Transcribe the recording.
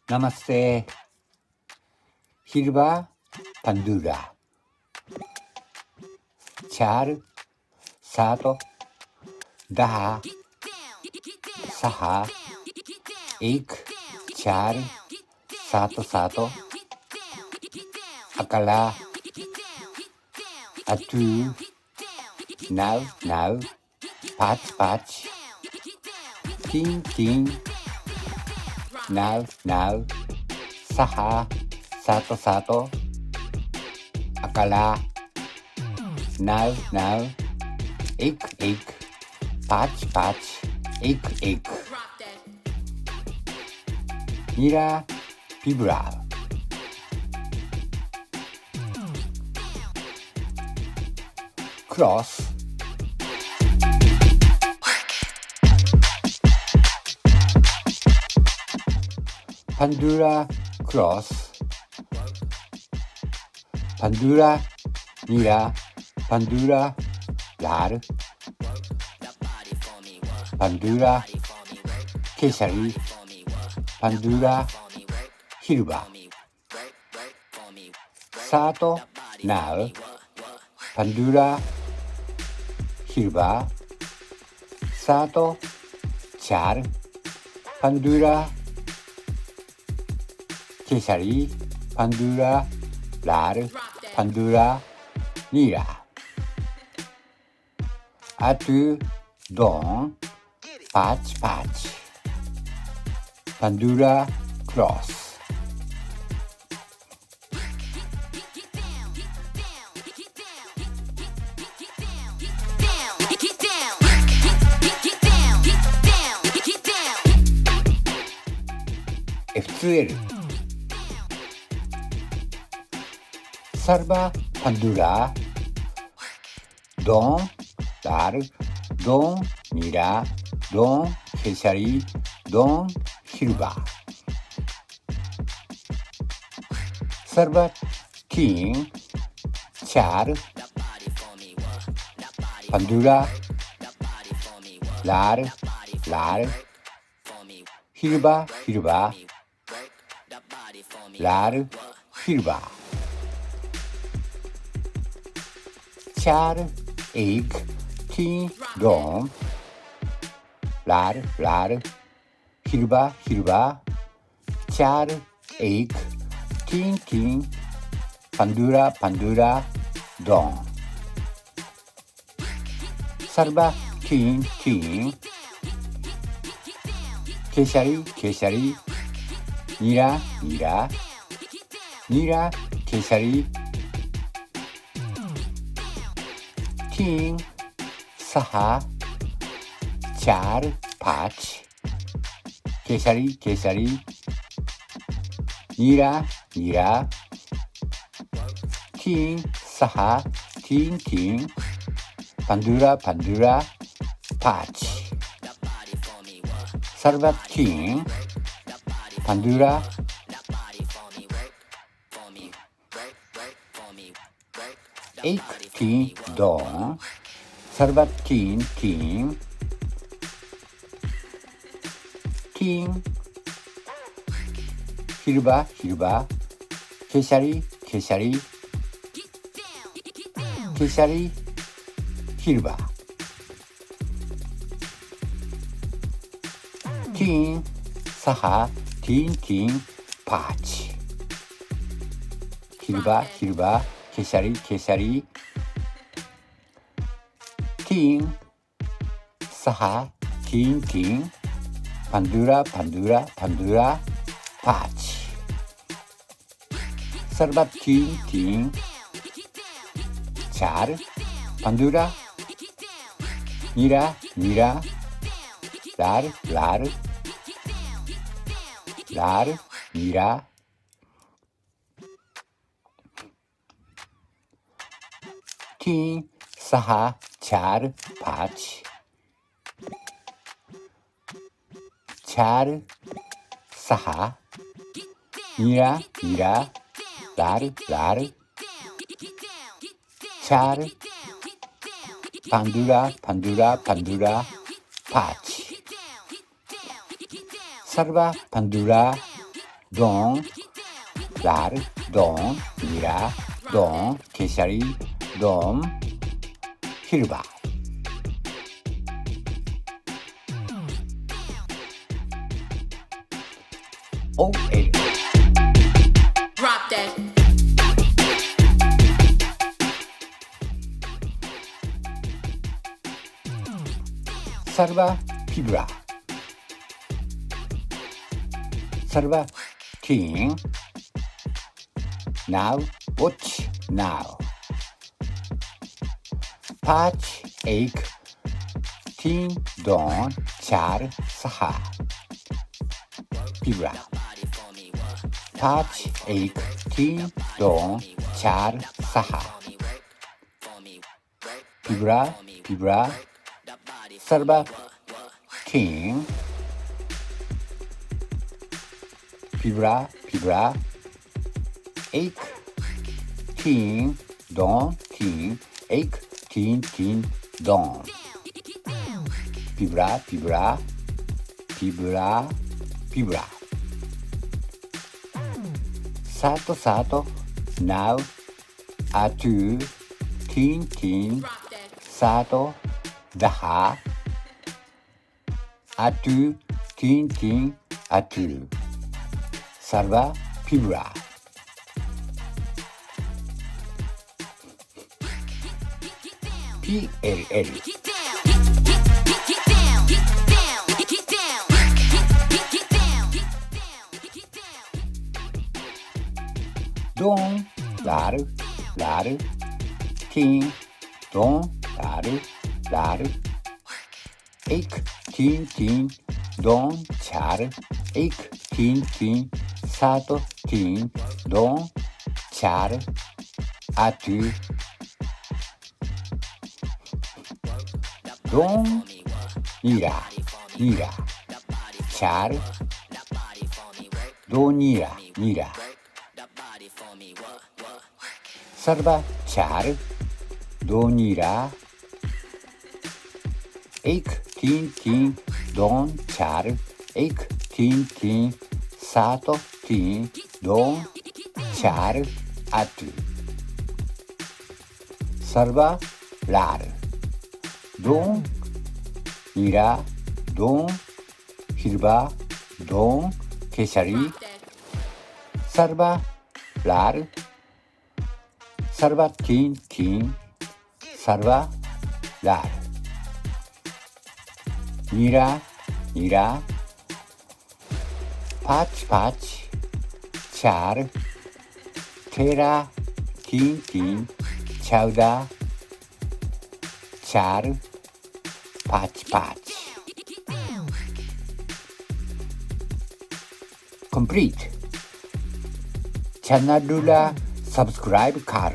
Namaste. Hilva Pandura. Char Sato Daha Saha Ik Char Sato Sato Akala Atu Now Now Patch Patch King King Now Now Saha Sato Sato Akala Now Now Ik Ik Patch Patch Ik Ik Mira Pibra Cross Pandura Cross Pandura Mira Pandura Lar Pandura Kesari Pandura Hilva Sato Now Pandura Hilva Sato Char Pandura Kesari Pandura Lar Pandura Nira Atu Don Patch Patch Pandura Cross F2L Salva Pandura Don Lar Don Mira Don Kesari Don Hilva Salva King Char Pandura Lar Lar Hilva Hilva Lar Hilva Char Egg King Don Lar Lar Hilva Hilva Char Egg King King Pandura Pandura Don Salva King King Kesari Kesari Nira Nira Nira Kesari King Saha Char Patch Kesari Kesari Nira Nira King Saha King King Pandura Pandura Patch Salva King Pandura Eight King Don Salva King King King Hilva Hilva Kesari Kesari Kesari Hilva King Saha King King Patch Hilva Hilva Kesari Kesari King Saha King King Pandura Pandura Pandura Patch Salva King King Char Pandura Nira Nira Lar Lar Lar Nira King Saha Char Patch Char Saha Nira Nira Lar Lar Char Pandura Pandura Pandura Patch Salva Pandura Don, lar, don, mira, don, keşari, don, hirba. O, el. Drop that. Sarva, fibra. Sarva, king. Now, watch now. Patch, ache, teen, dawn, char, saha. Fibra. Patch, ache, teen, dawn, char, saha. Fibra, fibra. Sarva, king. Fibra, fibra. Ache, teen, dawn, teen, ache, teen, teen, dawn. Fibra, fibra, fibra, fibra. Sato, sato, now, atu, teen, teen, sato, daha, atu, teen, teen, atu. Sarva, fibra. PLL. Don, lar, lar, teen, don, lar, lar, ache, teen, teen, don, char, ache, teen, teen, sato, teen, don, char, atu, don, nira, nira, char, do, nira, nira. Sarva, char, do, nira, ache, teen, teen, don, char, ache, teen, teen, sato, teen, don, char, atu. Sarva, lar. Don, nira, don, hirba, don, keşari. Sarva, lar. Sarva, teen, teen. Sarva, lar. Nira, nira. Patch, patch. Char. Tera, teen, teen. Chowda. Char. Patch, patch. Complete. Channel subscribe kar.